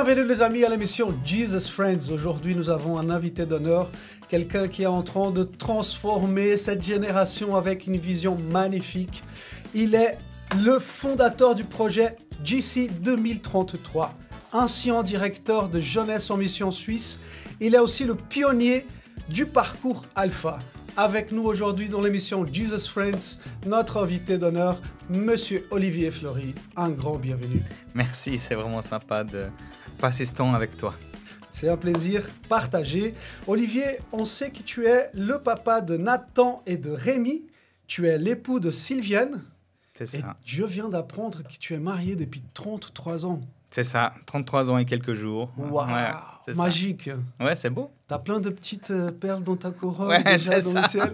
Bienvenue les amis à l'émission Jesus Friends. Aujourd'hui nous avons un invité d'honneur, quelqu'un qui est en train de transformer cette génération avec une vision magnifique. Il est le fondateur du projet JC 2033, ancien directeur de jeunesse en mission suisse. Il est aussi le pionnier du parcours Alpha. Avec nous aujourd'hui dans l'émission Jesus Friends, notre invité d'honneur, Monsieur Olivier Fleury. Un grand bienvenue. Merci, c'est vraiment sympa de passer ce temps avec toi. C'est un plaisir partagé. Olivier, on sait que tu es le papa de Nathan et de Rémi. Tu es l'époux de Sylviane. C'est ça. Et je viens d'apprendre que tu es marié depuis 33 ans. C'est ça, 33 ans et quelques jours. Waouh, ouais, magique. Ça. Ouais, c'est beau. T'as plein de petites perles dans ta couronne ouais, déjà dans ça. le ciel.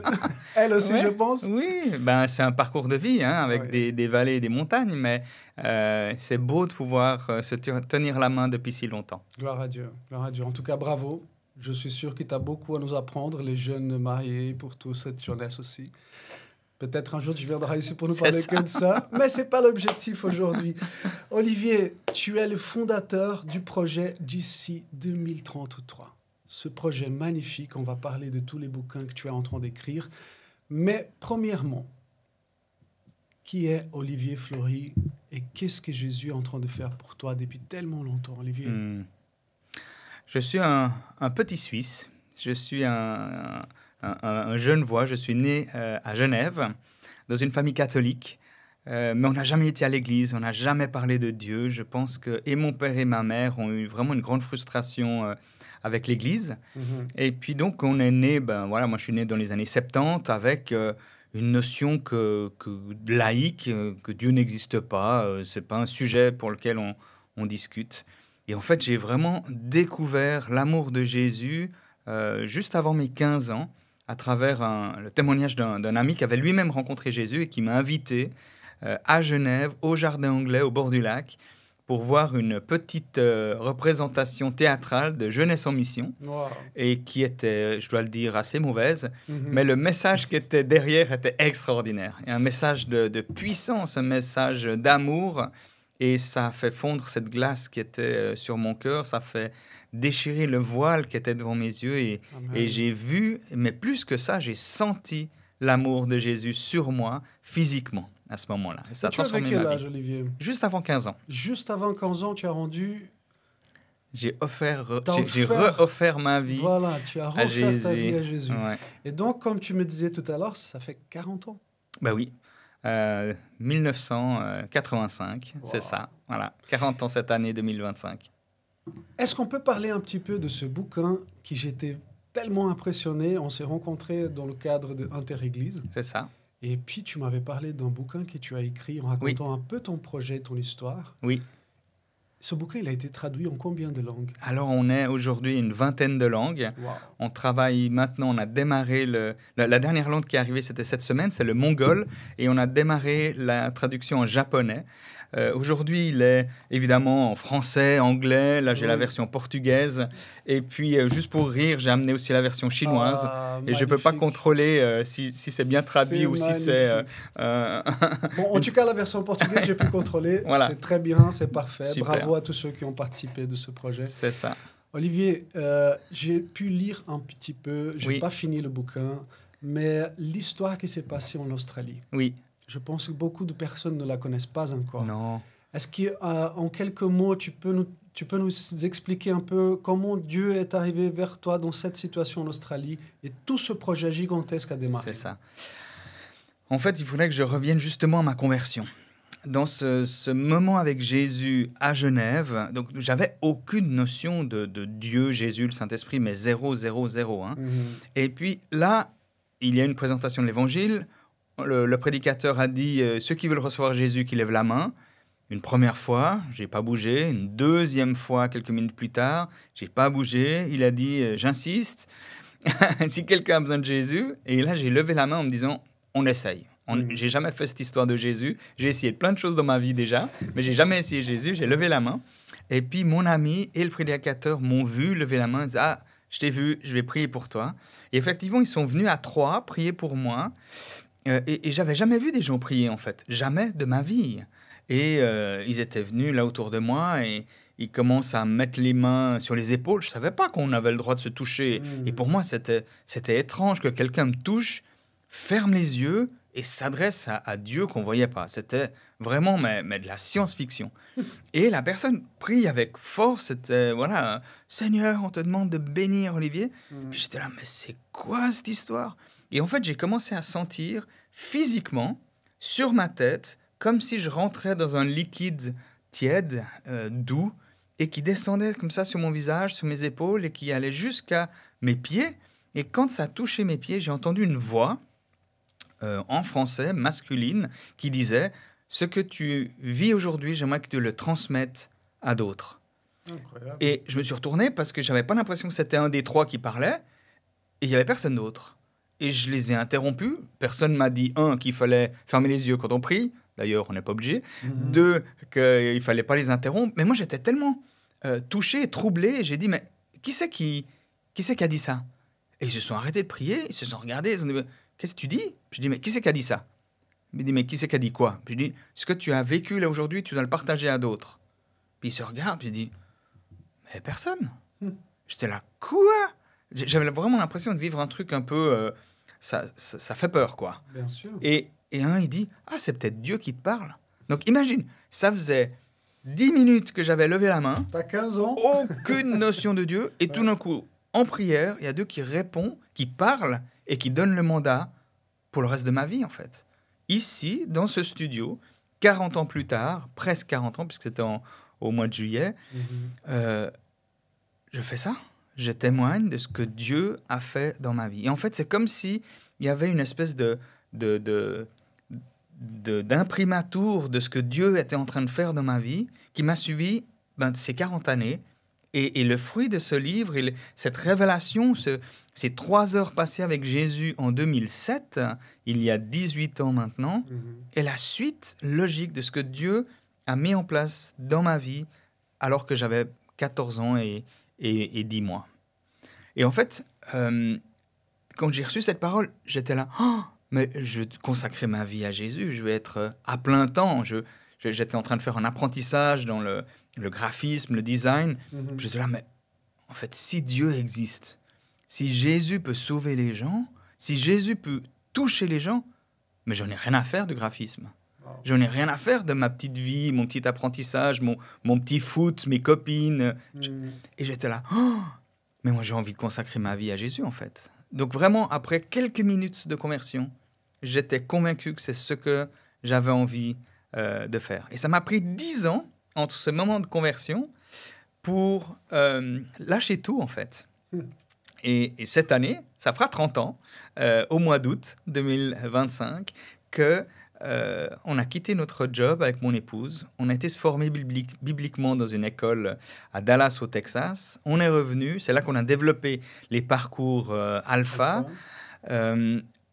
Elle aussi, ouais. je pense. Oui, ben, c'est un parcours de vie hein, avec des vallées et des montagnes, mais c'est beau de pouvoir se tenir la main depuis si longtemps. Gloire à Dieu, gloire à Dieu. En tout cas, bravo. Je suis sûr que tu as beaucoup à nous apprendre, les jeunes mariés, pour toute cette jeunesse aussi. Peut-être un jour, tu viendras ici pour nous parler que de ça, mais ce n'est pas l'objectif aujourd'hui. Olivier, tu es le fondateur du projet JC 2033. Ce projet magnifique, on va parler de tous les bouquins que tu es en train d'écrire. Mais premièrement, qui est Olivier Fleury et qu'est-ce que Jésus est en train de faire pour toi depuis tellement longtemps, Olivier? Je suis un petit Suisse. Je suis un Genevois. Je suis né à Genève, dans une famille catholique. Mais on n'a jamais été à l'église, on n'a jamais parlé de Dieu. Je pense que et mon père et ma mère ont eu vraiment une grande frustration avec l'église. Et puis donc, on est né, moi je suis né dans les années 70 avec une notion que laïque, que Dieu n'existe pas. Ce n'est pas un sujet pour lequel on discute. Et en fait, j'ai vraiment découvert l'amour de Jésus juste avant mes 15 ans, à travers le témoignage d'un ami qui avait lui-même rencontré Jésus et qui m'a invité à Genève, au Jardin Anglais, au bord du lac, pour voir une petite représentation théâtrale de Jeunesse en mission, et qui était, je dois le dire, assez mauvaise, mais le message qui était derrière était extraordinaire. Et un message de puissance, un message d'amour, et ça a fait fondre cette glace qui était sur mon cœur, ça a fait déchirer le voile qui était devant mes yeux, et j'ai vu, mais plus que ça, j'ai senti l'amour de Jésus sur moi, physiquement, à ce moment-là. Et ça a transformé ma vie. Tu avais quel âge, Olivier? Juste avant 15 ans. Juste avant 15 ans, tu as rendu... J'ai re-offert ma vie tu as refait ta vie à Jésus. Ouais. Et donc, comme tu me disais tout à l'heure, ça fait 40 ans. Ben oui. 1985, c'est ça. Voilà, 40 ans cette année 2025. Est-ce qu'on peut parler un petit peu de ce bouquin qui j'étais tellement impressionné? On s'est rencontrés dans le cadre de Inter-Église. C'est ça. Et puis, tu m'avais parlé d'un bouquin que tu as écrit en racontant un peu ton projet, ton histoire. Oui. Ce bouquin, il a été traduit en combien de langues? Alors, on est aujourd'hui une vingtaine de langues. Wow. On travaille maintenant, on a démarré... La dernière langue qui est arrivée, c'était cette semaine, c'est le mongol. Et on a démarré la traduction en japonais. Aujourd'hui, il est évidemment en français, anglais. Là, j'ai la version portugaise. Et puis, juste pour rire, j'ai amené aussi la version chinoise. Et je ne peux pas contrôler si c'est bien traduit ou si c'est... Bon, en tout cas, la version portugaise, j'ai pu contrôler. Voilà. C'est très bien, c'est parfait. Super. Bravo à tous ceux qui ont participé de ce projet. C'est ça. Olivier, j'ai pu lire un petit peu. Je n'ai pas fini le bouquin. Mais l'histoire qui s'est passée en Australie. Oui. Je pense que beaucoup de personnes ne la connaissent pas encore. Non. Est-ce qu'en quelques mots, tu peux nous expliquer un peu comment Dieu est arrivé vers toi dans cette situation en Australie et tout ce projet gigantesque a démarré? C'est ça. En fait, il faudrait que je revienne justement à ma conversion. Dans ce moment avec Jésus à Genève, donc j'avais aucune notion de Dieu, Jésus, le Saint-Esprit, mais 0, 0, 0. Hein. Et puis là, il y a une présentation de l'Évangile. Le prédicateur a dit ceux qui veulent recevoir Jésus, qui lèvent la main. Une première fois, j'ai pas bougé. Une deuxième fois, quelques minutes plus tard, j'ai pas bougé. Il a dit j'insiste, si quelqu'un a besoin de Jésus. Et là, j'ai levé la main en me disant on essaye. J'ai jamais fait cette histoire de Jésus. J'ai essayé plein de choses dans ma vie déjà, mais j'ai jamais essayé Jésus. J'ai levé la main. Et puis mon ami et le prédicateur m'ont vu lever la main. Ils disaient ah, je t'ai vu, je vais prier pour toi. Et effectivement, ils sont venus à 3 prier pour moi. Et j'avais jamais vu des gens prier, en fait. Jamais de ma vie. Et ils étaient venus là autour de moi et il commence à mettre les mains sur les épaules. Je ne savais pas qu'on avait le droit de se toucher. Et pour moi, c'était étrange que quelqu'un me touche, ferme les yeux et s'adresse à Dieu qu'on ne voyait pas. C'était vraiment mais de la science-fiction. Et la personne prie avec force. C'était, voilà, Seigneur, on te demande de bénir Olivier. Puis j'étais là, mais c'est quoi cette histoire? Et en fait, j'ai commencé à sentir physiquement sur ma tête comme si je rentrais dans un liquide tiède, doux, et qui descendait comme ça sur mon visage, sur mes épaules, et qui allait jusqu'à mes pieds. Et quand ça a touché mes pieds, j'ai entendu une voix en français, masculine, qui disait « Ce que tu vis aujourd'hui, j'aimerais que tu le transmettes à d'autres. » Et je me suis retourné parce que je n'avais pas l'impression que c'était un des trois qui parlait, et il n'y avait personne d'autre. Et je les ai interrompus. Personne ne m'a dit, un, qu'il fallait fermer les yeux quand on prie. D'ailleurs, on n'est pas obligé. Deux, qu'il ne fallait pas les interrompre. Mais moi, j'étais tellement touché, troublé. J'ai dit, mais qui c'est qui a dit ça? Et ils se sont arrêtés de prier. Ils se sont regardés. Ils ont dit, qu'est-ce que tu dis? Je dis, mais qui c'est qui a dit ça? Il me dit, mais qui c'est qui a dit quoi? Puis je dis, ce que tu as vécu là aujourd'hui, tu dois le partager à d'autres. Puis ils se regardent. Puis je dis, mais personne. J'étais là, quoi? J'avais vraiment l'impression de vivre un truc un peu... ça fait peur, quoi. Bien sûr. Et un, il dit, ah, c'est peut-être Dieu qui te parle. Donc, imagine, ça faisait 10 minutes que j'avais levé la main. T'as 15 ans. Aucune notion de Dieu. Et tout d'un coup, en prière, il y a Dieu qui répond, qui parle et qui donne le mandat pour le reste de ma vie, en fait. Ici, dans ce studio, 40 ans plus tard, presque 40 ans, puisque c'était au mois de juillet, je fais ça. Je témoigne de ce que Dieu a fait dans ma vie. Et en fait, c'est comme s'il y avait une espèce d'imprimatur de ce que Dieu était en train de faire dans ma vie, qui m'a suivi ces 40 années. Et le fruit de ce livre, cette révélation, ces 3 heures passées avec Jésus en 2007, il y a 18 ans maintenant, est la suite logique de ce que Dieu a mis en place dans ma vie alors que j'avais 14 ans et 10 mois. Et en fait, quand j'ai reçu cette parole, j'étais là, oh, mais je consacrais ma vie à Jésus, je vais être à plein temps. J'étais en train de faire un apprentissage dans le graphisme, le design. J'étais là, mais en fait, si Dieu existe, si Jésus peut sauver les gens, si Jésus peut toucher les gens, mais j'en ai rien à faire du graphisme. J'en ai rien à faire de ma petite vie, mon petit apprentissage, mon petit foot, mes copines. Et j'étais là, oh, mais moi j'ai envie de consacrer ma vie à Jésus en fait. Donc vraiment, après quelques minutes de conversion, j'étais convaincu que c'est ce que j'avais envie de faire. Et ça m'a pris 10 ans entre ce moment de conversion pour lâcher tout en fait. Et cette année, ça fera 30 ans, au mois d'août 2025, que... on a quitté notre job avec mon épouse. On a été se former bibliquement dans une école à Dallas, au Texas. On est revenu. C'est là qu'on a développé les parcours alpha.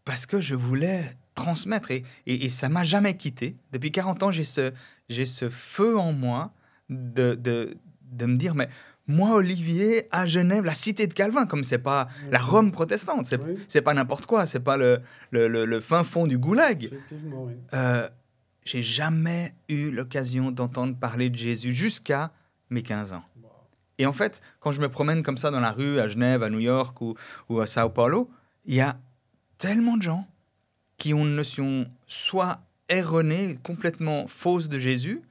Parce que je voulais transmettre. Et ça ne m'a jamais quitté. Depuis 40 ans, j'ai ce feu en moi de me dire, mais moi, Olivier, à Genève, la cité de Calvin, comme c'est pas la Rome protestante, c'est pas n'importe quoi, c'est pas le fin fond du goulag. Effectivement, oui. J'ai jamais eu l'occasion d'entendre parler de Jésus jusqu'à mes 15 ans. Wow. Et en fait, quand je me promène comme ça dans la rue, à Genève, à New York ou à Sao Paulo, il y a tellement de gens qui ont une notion soit erronée, complètement fausse de Jésus,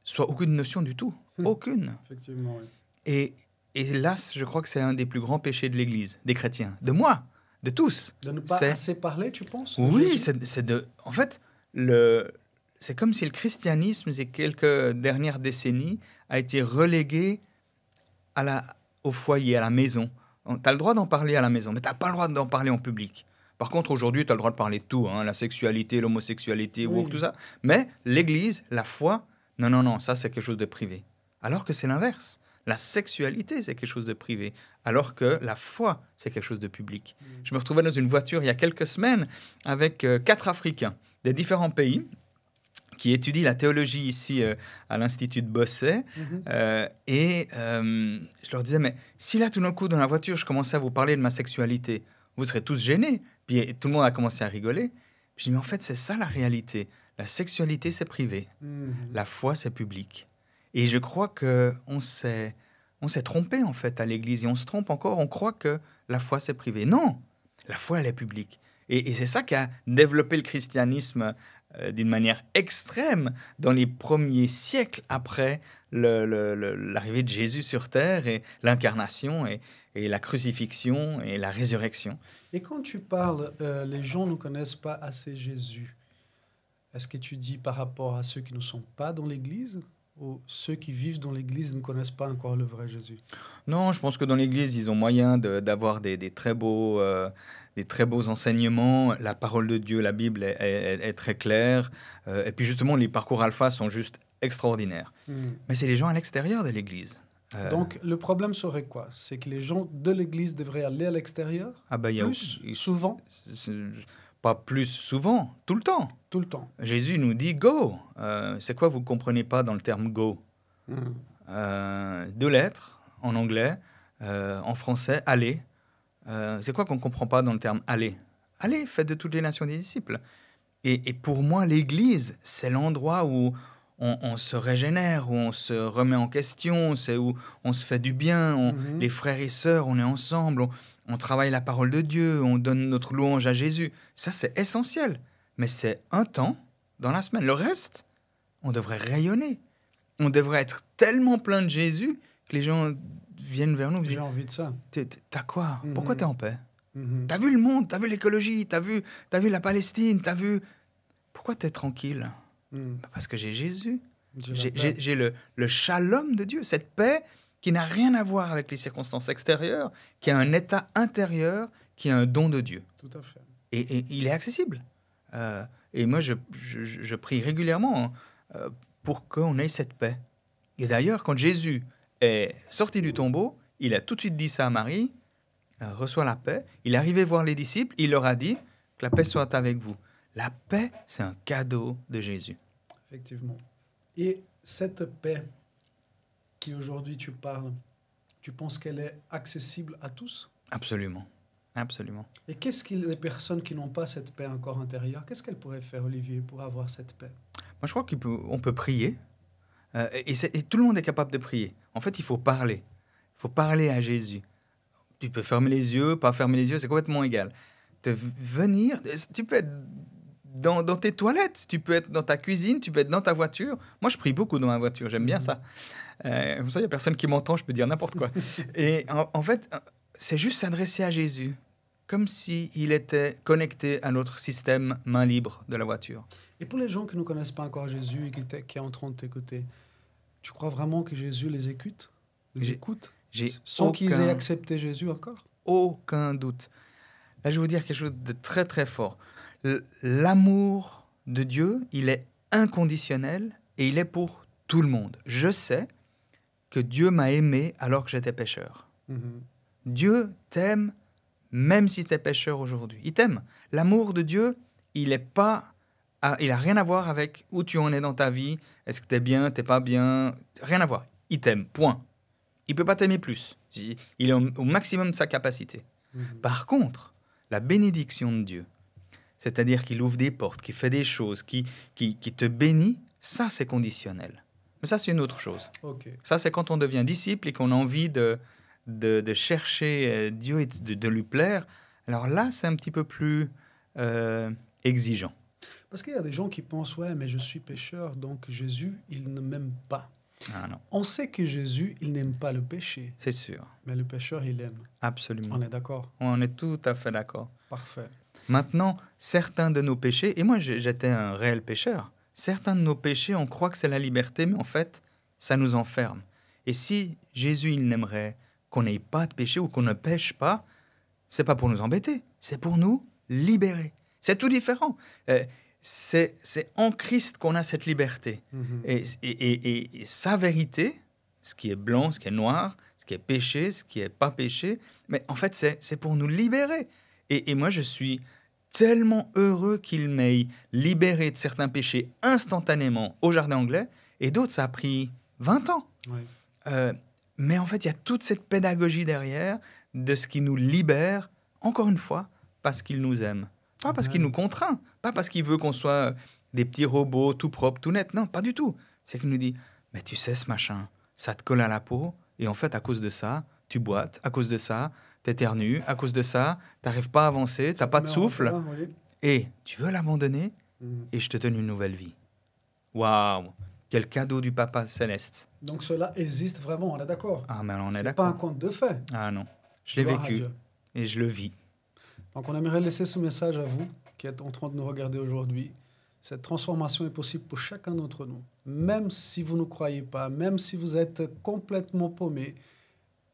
soit aucune notion du tout. Aucune. Effectivement, oui. Et là, je crois que c'est un des plus grands péchés de l'Église, des chrétiens, de moi, de tous. De ne pas assez parler, tu penses? Oui, en fait, c'est comme si le christianisme, ces quelques dernières décennies, a été relégué au foyer, à la maison. Tu as le droit d'en parler à la maison, mais tu n'as pas le droit d'en parler en public. Par contre, aujourd'hui, tu as le droit de parler de tout, hein, la sexualité, l'homosexualité, oui. tout ça. Mais l'Église, la foi, non, ça c'est quelque chose de privé. Alors que c'est l'inverse. La sexualité, c'est quelque chose de privé, alors que la foi, c'est quelque chose de public. Je me retrouvais dans une voiture il y a quelques semaines avec 4 Africains des différents pays qui étudient la théologie ici à l'Institut de Bosset. Je leur disais, mais si là, tout d'un coup, dans la voiture, je commençais à vous parler de ma sexualité, vous serez tous gênés. Puis tout le monde a commencé à rigoler. Puis je dis, mais en fait, c'est ça la réalité. La sexualité, c'est privé. La foi, c'est public. Et je crois qu'on s'est trompé, en fait, à l'Église. Et on se trompe encore. On croit que la foi, c'est privé. Non, la foi, elle est publique. Et c'est ça qui a développé le christianisme d'une manière extrême dans les premiers siècles après l'arrivée de Jésus sur terre et l'incarnation et la crucifixion et la résurrection. Et quand tu parles, les gens ne connaissent pas assez Jésus. Est-ce que tu dis par rapport à ceux qui ne sont pas dans l'Église ou ceux qui vivent dans l'Église ne connaissent pas encore le vrai Jésus? Non, je pense que dans l'Église, ils ont moyen d'avoir des très beaux enseignements. La parole de Dieu, la Bible est très claire. Et puis justement, les parcours alpha sont juste extraordinaires. Mais c'est les gens à l'extérieur de l'Église. Donc, le problème serait quoi? C'est que les gens de l'Église devraient aller à l'extérieur souvent? Pas plus souvent, tout le temps. Tout le temps. Jésus nous dit « go ». C'est quoi vous ne comprenez pas dans le terme « go » 2 lettres en anglais, en français « aller ». C'est quoi qu'on ne comprend pas dans le terme « aller »? Allez, faites de toutes les nations des disciples. Et pour moi, l'Église, c'est l'endroit où on se régénère, où on se remet en question, c'est où on se fait du bien, les frères et sœurs, on est ensemble, on travaille la parole de Dieu, on donne notre louange à Jésus. Ça, c'est essentiel. Mais c'est un temps dans la semaine. Le reste, on devrait rayonner. On devrait être tellement plein de Jésus que les gens viennent vers nous. J'ai envie de ça. T'as quoi? Pourquoi t'es en paix? T'as vu le monde? T'as vu l'écologie? T'as vu la Palestine? T'as vu... Pourquoi t'es tranquille? Parce que j'ai Jésus. J'ai le shalom de Dieu, cette paix qui n'a rien à voir avec les circonstances extérieures, qui a un état intérieur, qui est un don de Dieu. Tout à fait. Et il est accessible. Et moi, je prie régulièrement pour qu'on ait cette paix. Et d'ailleurs, quand Jésus est sorti du tombeau, il a tout de suite dit ça à Marie, reçois la paix. Il est arrivé voir les disciples, il leur a dit que la paix soit avec vous. La paix, c'est un cadeau de Jésus. Effectivement. Et cette paix qui aujourd'hui tu parles, tu penses qu'elle est accessible à tous? Absolument. Absolument. Et qu'est-ce que les personnes qui n'ont pas cette paix encore intérieure, qu'est-ce qu'elles pourraient faire, Olivier, pour avoir cette paix? Moi, je crois qu'on peut prier. Et tout le monde est capable de prier. En fait, il faut parler. Il faut parler à Jésus. Tu peux fermer les yeux, pas fermer les yeux, c'est complètement égal. Venir, tu peux être dans tes toilettes, tu peux être dans ta cuisine, tu peux être dans ta voiture. Moi, je prie beaucoup dans ma voiture, j'aime bien ça. Comme ça, il n'y a personne qui m'entend, je peux dire n'importe quoi. Et en fait, c'est juste s'adresser à Jésus, comme s'il était connecté à notre système main libre de la voiture. Et pour les gens qui ne connaissent pas encore Jésus et qui sont en train de t'écouter, tu crois vraiment que Jésus les écoute, sans qu'ils aient accepté Jésus encore? Aucun doute. Là, je vais vous dire quelque chose de très, très fort. L'amour de Dieu, il est inconditionnel et il est pour tout le monde. Je sais que Dieu m'a aimé alors que j'étais pécheur. Dieu t'aime même si tu es pécheur aujourd'hui. Il t'aime. L'amour de Dieu, il n'a rien à voir avec où tu en es dans ta vie. Est-ce que tu es bien, tu n'es pas bien? Rien à voir. Il t'aime, point. Il ne peut pas t'aimer plus. Il est au maximum de sa capacité. Par contre, la bénédiction de Dieu, c'est-à-dire qu'il ouvre des portes, qu'il fait des choses, qui te bénit, ça, c'est conditionnel. Mais ça, c'est une autre chose. Okay. Ça, c'est quand on devient disciple et qu'on a envie de chercher Dieu et de lui plaire. Alors là, c'est un petit peu plus exigeant. Parce qu'il y a des gens qui pensent, ouais, mais je suis pécheur, donc Jésus, il ne m'aime pas. Ah non. On sait que Jésus, il n'aime pas le péché. C'est sûr. Mais le pécheur, il aime. Absolument. On est d'accord? On est tout à fait d'accord. Parfait. Maintenant, certains de nos péchés, et moi j'étais un réel pécheur, certains de nos péchés, on croit que c'est la liberté, mais en fait, ça nous enferme. Et si Jésus, il n'aimerait qu'on n'ait pas de péché ou qu'on ne pêche pas, c'est pas pour nous embêter, c'est pour nous libérer. C'est tout différent. C'est en Christ qu'on a cette liberté. Et sa vérité, ce qui est blanc, ce qui est noir, ce qui est péché, ce qui n'est pas péché, mais en fait, c'est pour nous libérer. Et moi, je suis tellement heureux qu'il m'ait libéré de certains péchés instantanément au Jardin anglais, et d'autres, ça a pris 20 ans. Oui. Mais en fait, il y a toute cette pédagogie derrière de ce qui nous libère, encore une fois, parce qu'il nous aime. Pas parce qu'il nous contraint, pas parce qu'il veut qu'on soit des petits robots tout propres, tout nets. Non, pas du tout. C'est qu'il nous dit, mais tu sais, ce machin, ça te colle à la peau, et en fait, à cause de ça, tu boites, à cause de ça, t'éternues, à cause de ça, t'arrives pas à avancer, t'as pas de souffle, Oui. et tu veux l'abandonner, Mhm. et je te donne une nouvelle vie. Waouh! Quel cadeau du Papa Céleste. Donc cela existe vraiment, on est d'accord. Ah, mais on est C'est pas un d'accord. conte de fait. Ah non, je l'ai Gloire à vécu, Dieu. et je le vis. Donc on aimerait laisser ce message à vous qui êtes en train de nous regarder aujourd'hui. Cette transformation est possible pour chacun d'entre nous. Même si vous ne croyez pas, même si vous êtes complètement paumé,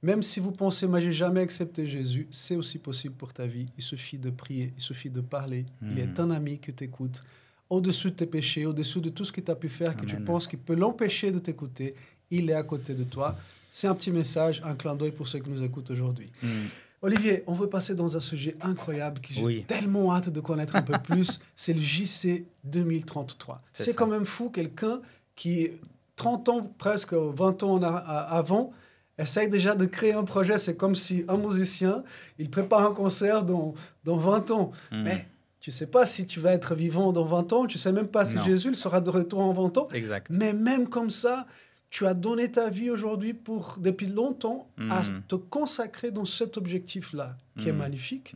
même si vous pensez, moi j'ai jamais accepté Jésus, c'est aussi possible pour ta vie. Il suffit de prier, il suffit de parler. Il est un ami qui t'écoute. Au-dessus de tes péchés, au-dessus de tout ce que tu as pu faire, que tu Amen. penses qu'il peut l'empêcher de t'écouter, il est à côté de toi. C'est un petit message, un clin d'œil pour ceux qui nous écoutent aujourd'hui. Olivier, on veut passer dans un sujet incroyable que j'ai Oui. tellement hâte de connaître un peu plus. C'est le JC 2033. C'est C'est ça. quand même fou, quelqu'un qui, 30 ans, presque 20 ans avant, essaye déjà de créer un projet. C'est comme si un musicien, il prépare un concert dans 20 ans. Mais tu ne sais pas si tu vas être vivant dans 20 ans. Tu ne sais même pas si Non. Jésus il sera de retour en 20 ans. Exact. Mais même comme ça, tu as donné ta vie aujourd'hui depuis longtemps à te consacrer dans cet objectif-là, qui est magnifique.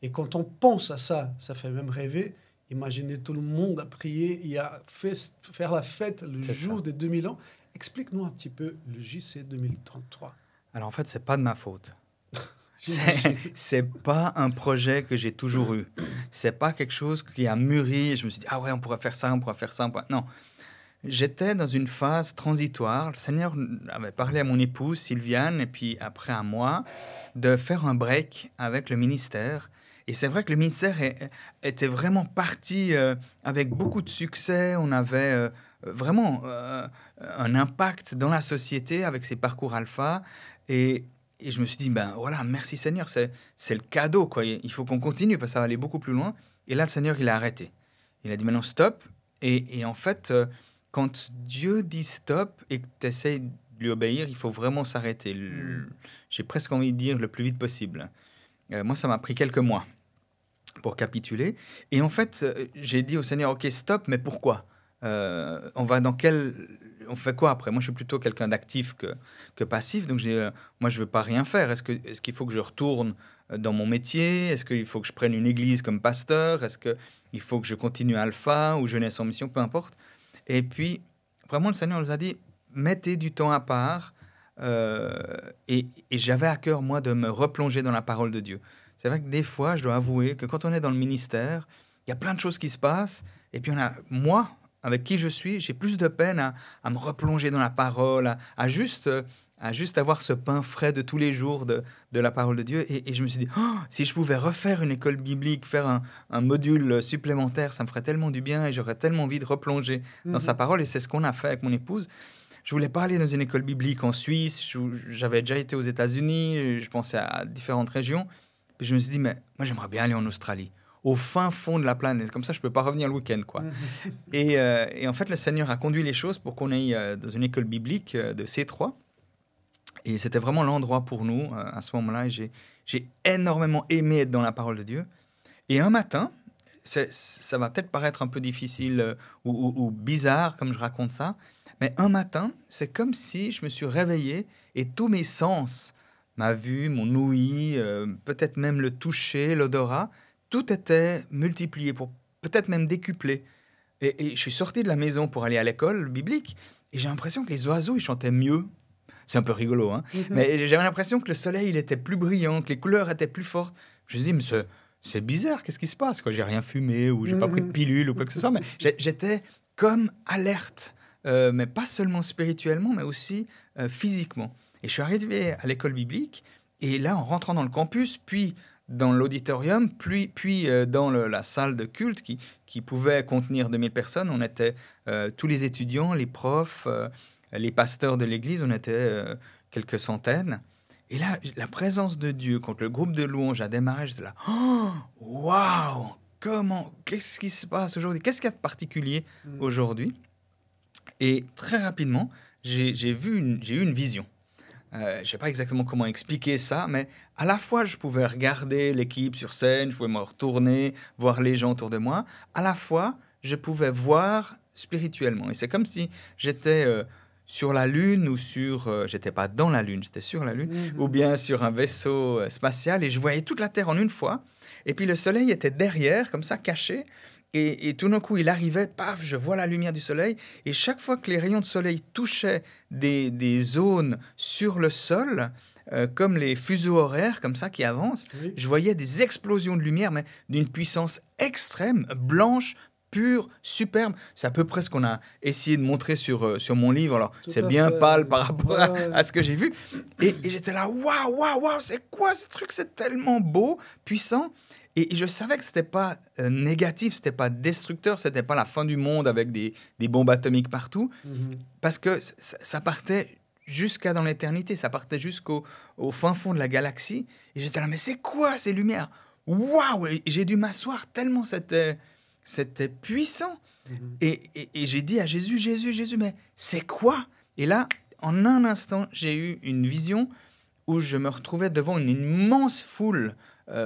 Et quand on pense à ça, ça fait même rêver. Imaginez tout le monde à prier et à faire la fête le C'est jour ça. des 2000 ans. Explique-nous un petit peu le JC 2033. Alors en fait, c'est pas de ma faute. J'imagine. C'est pas un projet que j'ai toujours eu. C'est pas quelque chose qui a mûri et je me suis dit, ah ouais, on pourrait faire ça, on pourrait faire ça. Non. J'étais dans une phase transitoire. Le Seigneur avait parlé à mon épouse, Sylviane, et puis après à moi, de faire un break avec le ministère. Et c'est vrai que le ministère était vraiment parti avec beaucoup de succès. On avait vraiment un impact dans la société avec ces parcours alpha. Et je me suis dit, ben voilà, merci Seigneur, c'est le cadeau, quoi. Il faut qu'on continue parce que ça va aller beaucoup plus loin. Et là, le Seigneur, il a arrêté. Il a dit, maintenant, stop. Et en fait, quand Dieu dit stop et que tu essaies de lui obéir, il faut vraiment s'arrêter. J'ai presque envie de dire le plus vite possible. Moi, ça m'a pris quelques mois pour capituler. Et en fait, j'ai dit au Seigneur, OK, stop, mais pourquoi on fait quoi après? Moi, je suis plutôt quelqu'un d'actif que passif. Donc, moi, je ne veux pas rien faire. Est-ce qu'il faut que je retourne dans mon métier? Est-ce qu'il faut que je prenne une église comme pasteur? Est-ce qu'il faut que je continue Alpha ou Jeunesse en mission? Peu importe. Et puis, vraiment, le Seigneur nous a dit, mettez du temps à part. Et j'avais à cœur, moi, de me replonger dans la parole de Dieu. C'est vrai que des fois, je dois avouer que quand on est dans le ministère, il y a plein de choses qui se passent. Et puis, moi, avec qui je suis, j'ai plus de peine à me replonger dans la parole, à juste avoir ce pain frais de tous les jours de la parole de Dieu. Et je me suis dit, oh, si je pouvais refaire une école biblique, faire un module supplémentaire, ça me ferait tellement du bien et j'aurais tellement envie de replonger dans sa parole. Et c'est ce qu'on a fait avec mon épouse. Je voulais pas aller dans une école biblique en Suisse. J'avais déjà été aux États-Unis. Je pensais à différentes régions. Puis je me suis dit, mais moi, j'aimerais bien aller en Australie, au fin fond de la planète. Comme ça, je peux pas revenir le week-end, quoi. Et en fait, le Seigneur a conduit les choses pour qu'on aille dans une école biblique de C3. Et c'était vraiment l'endroit pour nous à ce moment-là. Et j'ai énormément aimé être dans la parole de Dieu. Et un matin, ça va peut-être paraître un peu difficile ou bizarre comme je raconte ça, mais un matin, c'est comme si je me suis réveillé et tous mes sens, ma vue, mon ouïe, peut-être même le toucher, l'odorat, tout était multiplié, pour peut-être même décuplé. Et je suis sorti de la maison pour aller à l'école biblique et j'ai l'impression que les oiseaux, ils chantaient mieux. C'est un peu rigolo, hein. Mais j'avais l'impression que le soleil, il était plus brillant, que les couleurs étaient plus fortes. Je me suis dit, mais c'est bizarre, qu'est-ce qui se passe, quoi? J'ai rien fumé ou j'ai pas pris de pilule ou quoi que ce soit. Mais j'étais comme alerte, mais pas seulement spirituellement, mais aussi physiquement. Et je suis arrivé à l'école biblique et là, en rentrant dans le campus, puis dans l'auditorium, puis dans la salle de culte qui pouvait contenir 2000 personnes, on était tous les étudiants, les profs, les pasteurs de l'église, on était quelques centaines. Et là, la présence de Dieu, quand le groupe de louanges a démarré, j'étais là, oh, waouh, qu'est-ce qui se passe aujourd'hui? Qu'est-ce qu'il y a de particulier aujourd'hui? Et très rapidement, j'ai eu une vision. Je ne sais pas exactement comment expliquer ça, mais à la fois, je pouvais regarder l'équipe sur scène, je pouvais me retourner, voir les gens autour de moi. À la fois, je pouvais voir spirituellement. Et c'est comme si j'étais sur la Lune ou sur... j'étais pas dans la Lune, j'étais sur la Lune, ou bien sur un vaisseau spatial, et je voyais toute la Terre en une fois. Et puis le soleil était derrière, comme ça, caché. Et tout d'un coup, il arrivait, paf, je vois la lumière du soleil. Et chaque fois que les rayons de soleil touchaient des zones sur le sol, comme les fuseaux horaires, comme ça, qui avancent, Oui. je voyais des explosions de lumière, mais d'une puissance extrême, blanche, pure, superbe. C'est à peu près ce qu'on a essayé de montrer sur mon livre. Alors, Tout c'est à bien fait. pâle par rapport Ouais. à ce que j'ai vu. Et j'étais là, waouh, waouh, waouh, c'est quoi ce truc? C'est tellement beau, puissant. Et je savais que c'était pas négatif, c'était pas destructeur, c'était pas la fin du monde avec des bombes atomiques partout, Mhm. parce que ça partait jusqu'à dans l'éternité, ça partait au fin fond de la galaxie. Et j'étais là, mais c'est quoi ces lumières? Waouh! Et j'ai dû m'asseoir tellement c'était puissant. Mhm. Et j'ai dit à Jésus, Jésus, Jésus, mais c'est quoi? Et là, en un instant, j'ai eu une vision où je me retrouvais devant une immense foule,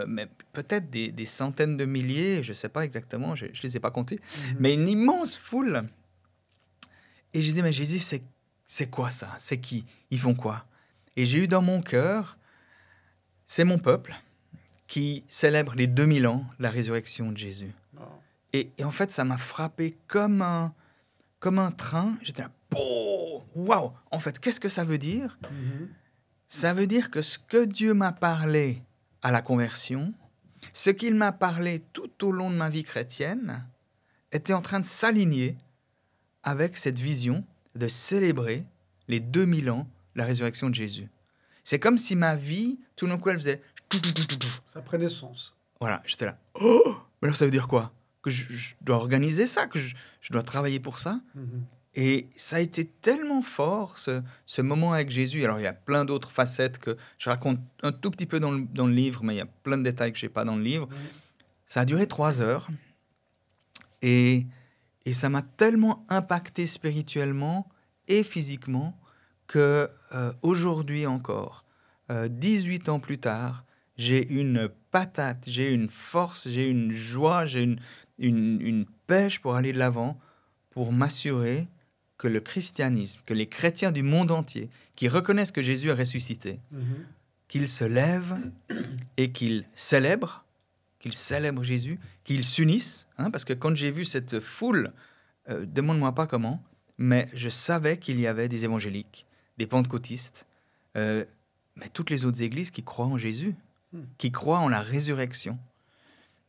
mais peut-être des centaines de milliers, je ne sais pas exactement, je ne les ai pas comptés, mais une immense foule. Et j'ai dit, mais Jésus, c'est quoi ça? C'est qui? Ils font quoi? Et j'ai eu dans mon cœur, c'est mon peuple qui célèbre les 2000 ans, la résurrection de Jésus. Oh. Et en fait, ça m'a frappé comme un train. J'étais là, oh, waouh! En fait, qu'est-ce que ça veut dire? Mhm. Ça veut dire que ce que Dieu m'a parlé à la conversion, ce qu'il m'a parlé tout au long de ma vie chrétienne, était en train de s'aligner avec cette vision de célébrer les 2000 ans, la résurrection de Jésus. C'est comme si ma vie, tout d'un coup, elle faisait... Ça prenait sens. Voilà, j'étais là, oh! Mais alors ça veut dire quoi? Que je dois organiser ça, que je dois travailler pour ça? Mhm. Et ça a été tellement fort, ce moment avec Jésus. Alors, il y a plein d'autres facettes que je raconte un tout petit peu dans le livre, mais il y a plein de détails que je n'ai pas dans le livre. Mhm. Ça a duré 3 heures. Et ça m'a tellement impacté spirituellement et physiquement que aujourd'hui encore, 18 ans plus tard, j'ai une patate, j'ai une force, j'ai une joie, j'ai une pêche pour aller de l'avant, pour m'assurer que le christianisme, que les chrétiens du monde entier, qui reconnaissent que Jésus a ressuscité, Mhm. qu'ils se lèvent et qu'ils célèbrent Jésus, qu'ils s'unissent, hein, parce que quand j'ai vu cette foule, demande-moi pas comment, mais je savais qu'il y avait des évangéliques, des pentecôtistes, mais toutes les autres églises qui croient en Jésus, qui croient en la résurrection.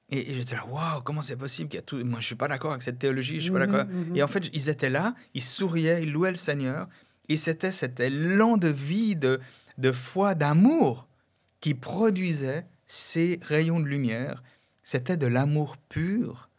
Et j'étais là, waouh, comment c'est possible qu'il y a tout... Moi, je suis pas d'accord avec cette théologie, je suis pas d'accord. Et en fait, ils étaient là, ils souriaient, ils louaient le Seigneur, et c'était cet élan de vie, de foi, d'amour qui produisait ces rayons de lumière. C'était de l'amour pur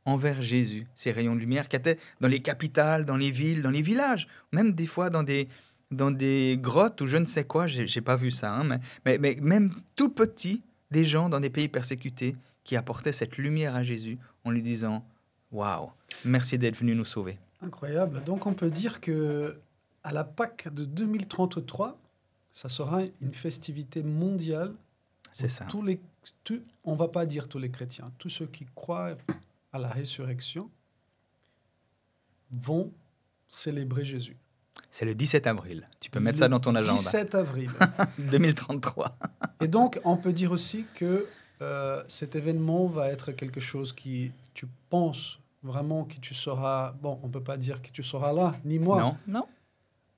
envers Jésus, ces rayons de lumière qui étaient dans les capitales, dans les villes, dans les villages, même des fois dans des grottes ou je ne sais quoi, j'ai pas vu ça, hein, mais même tout petit, des gens dans des pays persécutés qui apportait cette lumière à Jésus en lui disant « Waouh, merci d'être venu nous sauver. Incroyable. Donc, on peut dire que à la Pâques de 2033, ça sera une festivité mondiale. » C'est ça. On ne va pas dire tous les chrétiens, tous ceux qui croient à la résurrection vont célébrer Jésus. C'est le 17 avril. Tu peux mettre ça dans ton agenda. 17 avril. 2033. Et donc, on peut dire aussi que cet événement va être quelque chose qui, tu penses vraiment que tu seras... Bon, on ne peut pas dire que tu seras là, ni moi. Non, non.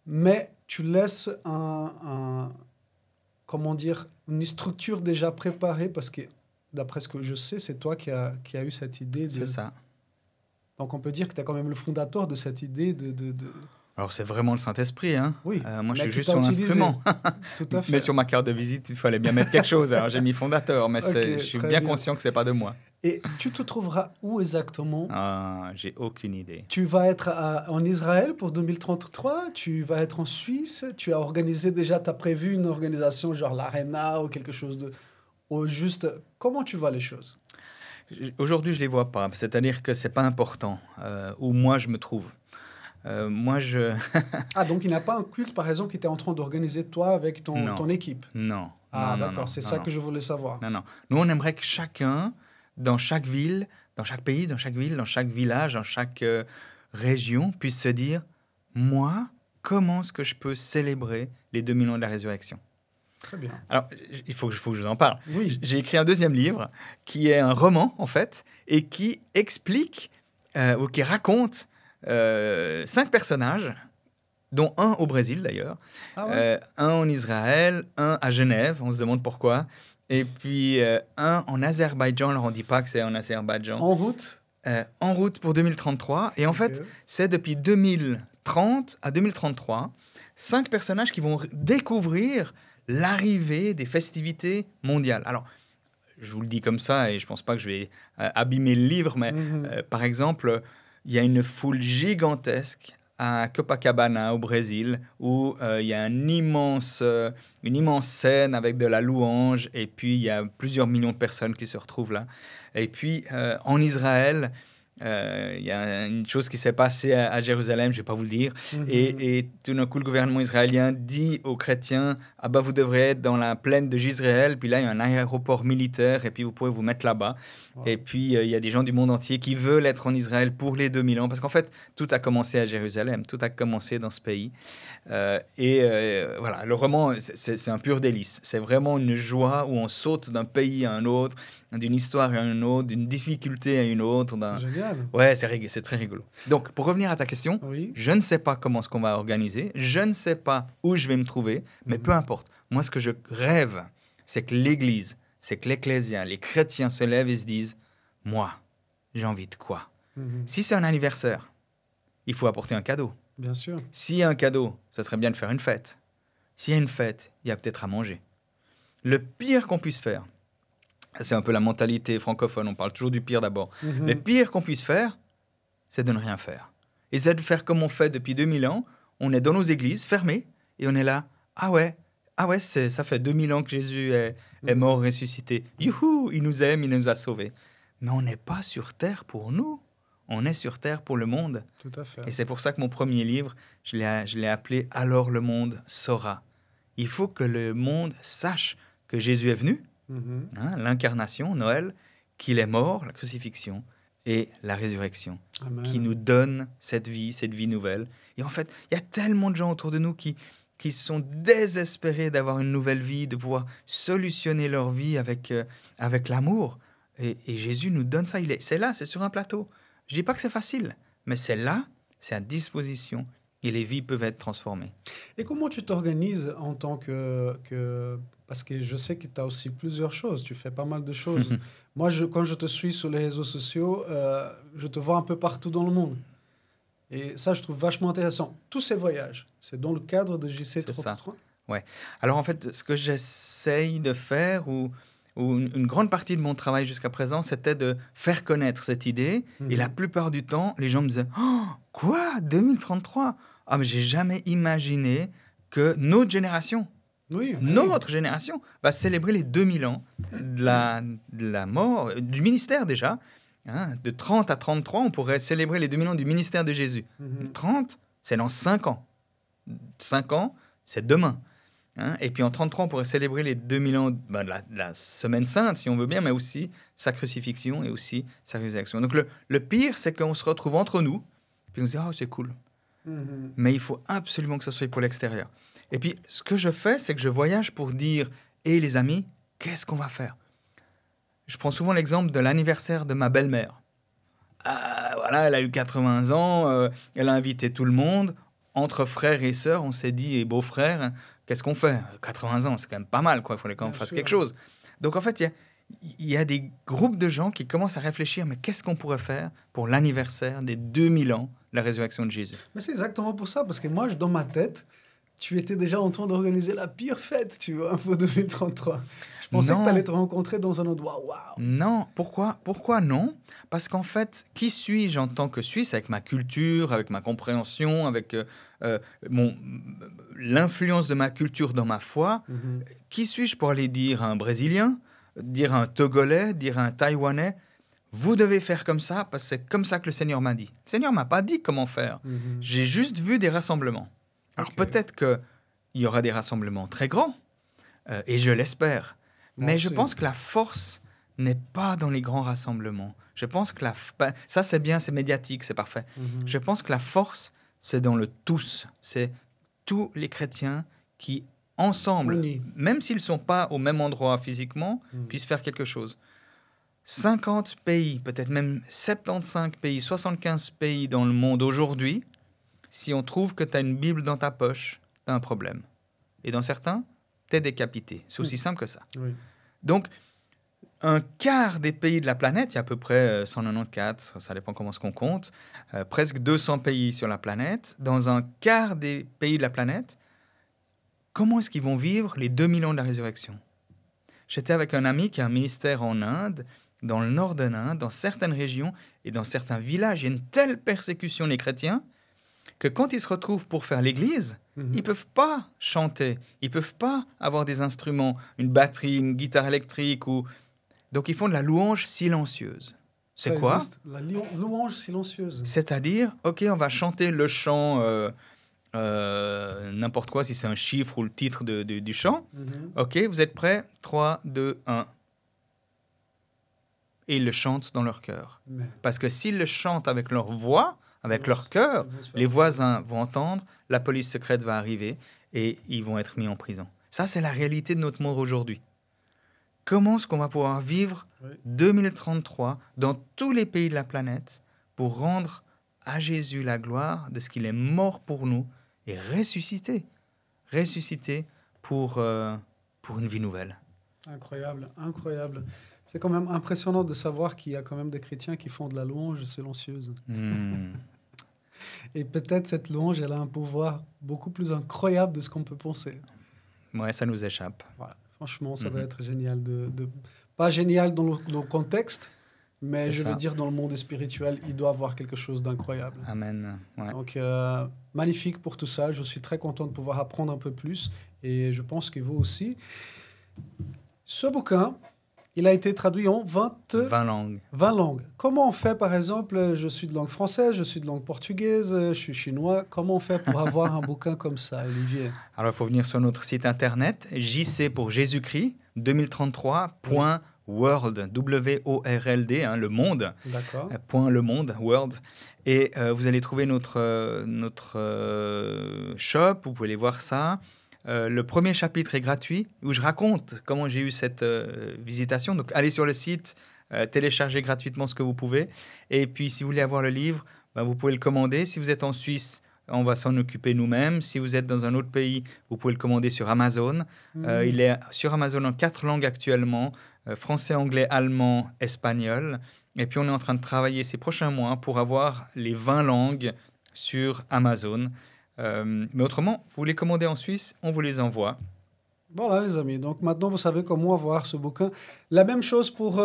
Mais tu laisses comment dire, une structure déjà préparée parce que, d'après ce que je sais, c'est toi qui a eu cette idée. C'est ça. Donc, on peut dire que tu es quand même le fondateur de cette idée de... Alors, c'est vraiment le Saint-Esprit. Hein. Oui. Moi, je suis juste son instrument. Tout à fait. Mais sur ma carte de visite, il fallait bien mettre quelque chose. Alors, j'ai mis fondateur, mais Okay, je suis bien conscient que ce n'est pas de moi. Et tu te trouveras où exactement? J'ai aucune idée. Tu vas être en Israël pour 2033? Tu vas être en Suisse? Tu as organisé déjà, tu as prévu une organisation genre l'Arena ou quelque chose de... Ou juste, comment tu vois les choses? Aujourd'hui, je ne les vois pas. C'est-à-dire que ce n'est pas important où moi je me trouve. Ah, donc il n'y a pas un culte, par exemple, qui était en train d'organiser toi avec ton équipe? Non. Ah, d'accord, c'est ça que je voulais savoir. Non. Nous, on aimerait que chacun, dans chaque ville, dans chaque pays, dans chaque ville, dans chaque village, dans chaque région, puisse se dire, moi, comment est-ce que je peux célébrer les 2000 ans de la résurrection. Très bien. Alors, il faut que je vous en parle. Oui. J'ai écrit un deuxième livre qui est un roman, en fait, et qui explique ou qui raconte 5 personnages, dont un au Brésil d'ailleurs, un en Israël, un à Genève, on se demande pourquoi, et puis un en Azerbaïdjan, alors on ne dit pas que c'est en Azerbaïdjan. En route pour 2033, et en fait, c'est depuis 2030 à 2033, 5 personnages qui vont découvrir l'arrivée des festivités mondiales. Alors, je vous le dis comme ça, et je ne pense pas que je vais abîmer le livre, mais par exemple, il y a une foule gigantesque à Copacabana, au Brésil, où il y a une immense scène avec de la louange, et puis il y a plusieurs millions de personnes qui se retrouvent là. Et puis, en Israël, il y a une chose qui s'est passée à Jérusalem, je ne vais pas vous le dire, et tout d'un coup, le gouvernement israélien dit aux chrétiens, « Ah bah, vous devrez être dans la plaine de Jisraël, puis là, il y a un aéroport militaire, et puis vous pouvez vous mettre là-bas. » Et puis, il y a des gens du monde entier qui veulent être en Israël pour les 2000 ans, parce qu'en fait, tout a commencé à Jérusalem, tout a commencé dans ce pays. Voilà, le roman, c'est un pur délice. C'est vraiment une joie où on saute d'un pays à un autre, d'une histoire à une autre, d'une difficulté à une autre. C'est génial. Ouais, c'est très rigolo. Donc, pour revenir à ta question, je ne sais pas comment ce qu'on va organiser, je ne sais pas où je vais me trouver, mais peu importe. Moi, ce que je rêve, c'est que l'Église, c'est que l'Ecclésia, les chrétiens se lèvent et se disent, moi, j'ai envie de quoi? Si c'est un anniversaire, il faut apporter un cadeau. Bien sûr. S'il y a un cadeau, ça serait bien de faire une fête. S'il y a une fête, il y a peut-être à manger. Le pire qu'on puisse faire, c'est un peu la mentalité francophone, on parle toujours du pire d'abord. Le pire qu'on puisse faire, c'est de ne rien faire. Et c'est de faire comme on fait depuis 2000 ans, on est dans nos églises, fermées, et on est là, ah ouais, ça fait 2000 ans que Jésus est mort, ressuscité. Youhou, il nous aime, il nous a sauvés. Mais on n'est pas sur terre pour nous, on est sur terre pour le monde. Tout à fait. Et c'est pour ça que mon premier livre, je l'ai appelé « Alors le monde saura ». Il faut que le monde sache que Jésus est venu, l'incarnation, Noël, qu'il est mort, la crucifixion, et la résurrection, qui nous donne cette vie nouvelle. Et en fait, il y a tellement de gens autour de nous qui sont désespérés d'avoir une nouvelle vie, de pouvoir solutionner leur vie avec l'amour. Et Jésus nous donne ça. C'est là, c'est sur un plateau. Je ne dis pas que c'est facile, mais c'est là, c'est à disposition, et les vies peuvent être transformées. Et comment tu t'organises en tant que... Parce que je sais que tu as aussi plusieurs choses, tu fais pas mal de choses. Moi, quand je te suis sur les réseaux sociaux, je te vois un peu partout dans le monde. Et ça, je trouve vachement intéressant. Tous ces voyages, c'est dans le cadre de JC33 ? Ouais. Alors, en fait, ce que j'essaye de faire, ou une grande partie de mon travail jusqu'à présent, c'était de faire connaître cette idée. Et la plupart du temps, les gens me disaient « Oh, quoi 2033 ?» Ah, mais j'ai jamais imaginé que notre génération, notre génération, va célébrer les 2000 ans de la mort, du ministère déjà. Hein, de 30 à 33, on pourrait célébrer les 2000 ans du ministère de Jésus. 30, c'est dans 5 ans. 5 ans, c'est demain. Hein, et puis en 33, on pourrait célébrer les 2000 ans de la Semaine Sainte, si on veut bien, mais aussi sa crucifixion et aussi sa résurrection. Donc le pire, c'est qu'on se retrouve entre nous, puis on se dit « Oh, c'est cool ». Mais il faut absolument que ça soit pour l'extérieur. Et puis, ce que je fais, c'est que je voyage pour dire « Hé, les amis, qu'est-ce qu'on va faire ?» Je prends souvent l'exemple de l'anniversaire de ma belle-mère. Voilà, elle a eu 80 ans, elle a invité tout le monde. Entre frères et sœurs, on s'est dit « Et beaux-frères, qu'est-ce qu'on fait 80 ans, c'est quand même pas mal, quoi. Il fallait quand même fasse quelque chose. » Donc, en fait, il y a des groupes de gens qui commencent à réfléchir « Mais qu'est-ce qu'on pourrait faire pour l'anniversaire des 2000 ans de la résurrection de Jésus ?» Mais c'est exactement pour ça, parce que moi, dans ma tête, tu étais déjà en train d'organiser la pire fête, tu vois, pour 2033. Je pensais que tu allais te rencontrer dans un endroit, waouh. Non, pourquoi non? Parce qu'en fait, qui suis-je en tant que Suisse, avec ma culture, avec ma compréhension, avec l'influence de ma culture dans ma foi? Qui suis-je pour aller dire à un Brésilien, dire à un Togolais, dire à un Taïwanais, vous devez faire comme ça, parce que c'est comme ça que le Seigneur m'a dit. Le Seigneur ne m'a pas dit comment faire. J'ai juste vu des rassemblements. Alors peut-être qu'il y aura des rassemblements très grands, et je l'espère. Mais je pense que la force n'est pas dans les grands rassemblements. Je pense que ça, c'est bien, c'est médiatique, c'est parfait. Je pense que la force, c'est dans le tous. C'est tous les chrétiens qui, ensemble, Unis. même s'ils ne sont pas au même endroit physiquement, puissent faire quelque chose. 50 pays, peut-être même 75 pays, 75 pays dans le monde aujourd'hui, si on trouve que tu as une Bible dans ta poche, tu as un problème. Et dans certains, tu es décapité. C'est aussi simple que ça. Oui. Donc, un quart des pays de la planète, il y a à peu près 194, ça dépend comment ce qu'on compte, presque 200 pays sur la planète. Dans un quart des pays de la planète, comment est-ce qu'ils vont vivre les 2000 ans de la résurrection? J'étais avec un ami qui a un ministère en Inde, dans le nord de l'Inde, dans certaines régions et dans certains villages. Il y a une telle persécution des chrétiens que quand ils se retrouvent pour faire l'église, ils ne peuvent pas chanter, ils ne peuvent pas avoir des instruments, une batterie, une guitare électrique. Donc ils font de la louange silencieuse. C'est Ça quoi? existe, la louange silencieuse. C'est-à-dire, OK, on va chanter le chant, n'importe quoi, si c'est un chiffre ou le titre du chant. OK, vous êtes prêts? 3, 2, 1. Et ils le chantent dans leur cœur. Mais Parce que s'ils le chantent avec leur voix, avec leur cœur, ils vont se faire les voisins vont entendre, la police secrète va arriver et ils vont être mis en prison. Ça, c'est la réalité de notre monde aujourd'hui. Comment est-ce qu'on va pouvoir vivre 2033 dans tous les pays de la planète pour rendre à Jésus la gloire de ce qu'il est mort pour nous et ressuscité pour une vie nouvelle. Incroyable, incroyable. C'est quand même impressionnant de savoir qu'il y a quand même des chrétiens qui font de la louange silencieuse. Et peut-être cette louange, elle a un pouvoir beaucoup plus incroyable de ce qu'on peut penser. Ouais, ça nous échappe. Voilà. Franchement, ça doit être génial. Pas génial dans le contexte, mais je veux dire dans le monde spirituel, il doit avoir quelque chose d'incroyable. Amen. Ouais. Donc, magnifique pour tout ça. Je suis très content de pouvoir apprendre un peu plus et je pense que vous aussi. Ce bouquin, il a été traduit en 20 langues. 20 langues. Comment on fait, par exemple, je suis de langue française, je suis de langue portugaise, je suis chinois. Comment on fait pour avoir un bouquin comme ça, Olivier? Alors, il faut venir sur notre site internet, JC pour Jésus-Christ, 2033.world, W-O-R-L-D, le monde. D'accord. Point le monde, world. Et vous allez trouver notre shop, vous pouvez aller voir ça. Le premier chapitre est gratuit, où je raconte comment j'ai eu cette visitation. Donc, allez sur le site, téléchargez gratuitement ce que vous pouvez. Et puis, si vous voulez avoir le livre, vous pouvez le commander. Si vous êtes en Suisse, on va s'en occuper nous-mêmes. Si vous êtes dans un autre pays, vous pouvez le commander sur Amazon. Il est sur Amazon en 4 langues actuellement, français, anglais, allemand, espagnol. Et puis, on est en train de travailler ces prochains mois pour avoir les 20 langues sur Amazon. Mais autrement, vous les commandez en Suisse, on vous les envoie. Voilà, les amis. Donc, maintenant, vous savez comment avoir ce bouquin. La même chose pour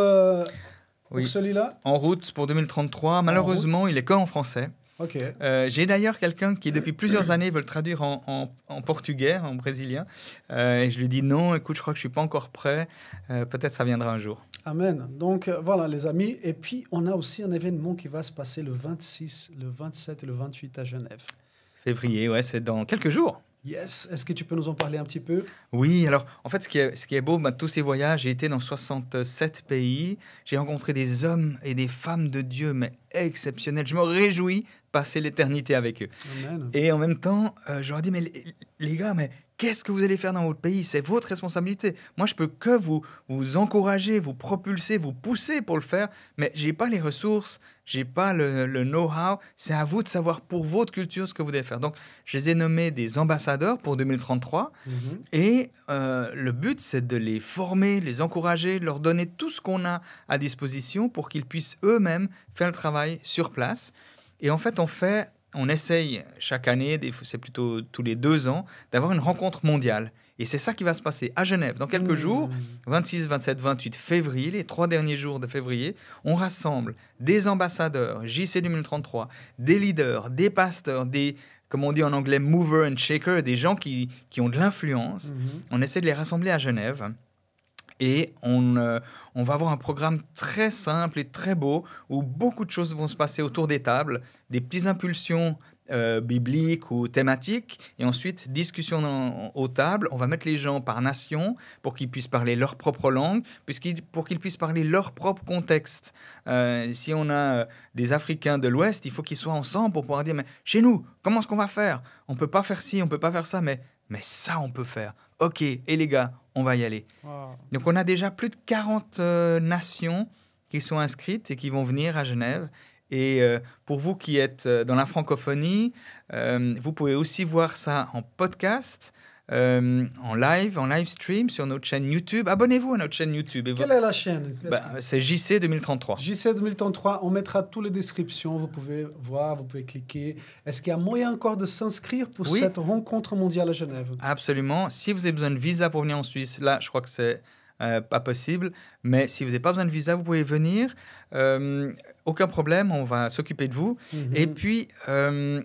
celui-là? En route pour 2033. Malheureusement, il est qu'en français. OK. J'ai d'ailleurs quelqu'un qui, depuis plusieurs années, veut le traduire en portugais, en brésilien. Et je lui dis non, écoute, je crois que je ne suis pas encore prêt. Peut-être ça viendra un jour. Amen. Donc, voilà, les amis. Et puis, on a aussi un événement qui va se passer le 26, le 27 et le 28 à Genève. Février, ouais, c'est dans quelques jours. Yes. Est-ce que tu peux nous en parler un petit peu? Oui, alors, en fait, ce qui est beau, tous ces voyages, j'ai été dans 67 pays. J'ai rencontré des hommes et des femmes de Dieu, mais exceptionnels. Je me réjouis de passer l'éternité avec eux. Amen. Et en même temps, je leur dis, mais les gars, mais qu'est-ce que vous allez faire dans votre pays? C'est votre responsabilité. Moi, je peux que vous encourager, vous propulser, vous pousser pour le faire, mais je n'ai pas les ressources, je n'ai pas le know-how. C'est à vous de savoir pour votre culture ce que vous devez faire. Donc, je les ai nommés des ambassadeurs pour 2033. Et le but, c'est de les former, de les encourager, de leur donner tout ce qu'on a à disposition pour qu'ils puissent eux-mêmes faire le travail sur place. Et en fait, on essaye chaque année, c'est plutôt tous les 2 ans, d'avoir une rencontre mondiale. Et c'est ça qui va se passer à Genève. Dans quelques jours, 26, 27, 28 février, les 3 derniers jours de février, on rassemble des ambassadeurs, JC 2033, des leaders, des pasteurs, des, comme on dit en anglais, mover and shaker, des gens qui ont de l'influence. On essaie de les rassembler à Genève. Et on va avoir un programme très simple et très beau où beaucoup de choses vont se passer autour des tables, des petites impulsions bibliques ou thématiques. Et ensuite, discussion aux tables. On va mettre les gens par nation pour qu'ils puissent parler leur propre langue, pour qu'ils puissent parler leur propre contexte. Si on a des Africains de l'Ouest, il faut qu'ils soient ensemble pour pouvoir dire, mais chez nous, comment est-ce qu'on va faire? On ne peut pas faire ci, on ne peut pas faire ça, mais ça, on peut faire. OK, et les gars, on va y aller. Wow. Donc, on a déjà plus de 40 nations qui sont inscrites et qui vont venir à Genève. Et pour vous qui êtes dans la francophonie, vous pouvez aussi voir ça en podcast, en live stream sur notre chaîne YouTube. Abonnez-vous à notre chaîne YouTube. Quelle est la chaîne? C'est JC 2033. JC 2033, on mettra toutes les descriptions. Vous pouvez voir, vous pouvez cliquer. Est-ce qu'il y a moyen encore de s'inscrire pour cette rencontre mondiale à Genève? Absolument. Si vous avez besoin de visa pour venir en Suisse, là, je crois que c'est pas possible. Mais si vous n'avez pas besoin de visa, vous pouvez venir. Aucun problème, on va s'occuper de vous. Et puis,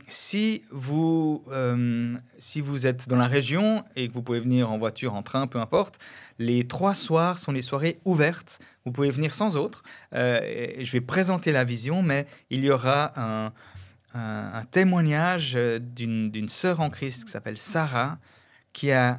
si vous êtes dans la région et que vous pouvez venir en voiture, en train, peu importe, les 3 soirs sont des soirées ouvertes. Vous pouvez venir sans autre. Je vais présenter la vision, mais il y aura un témoignage d'une sœur en Christ qui s'appelle Sarah, qui a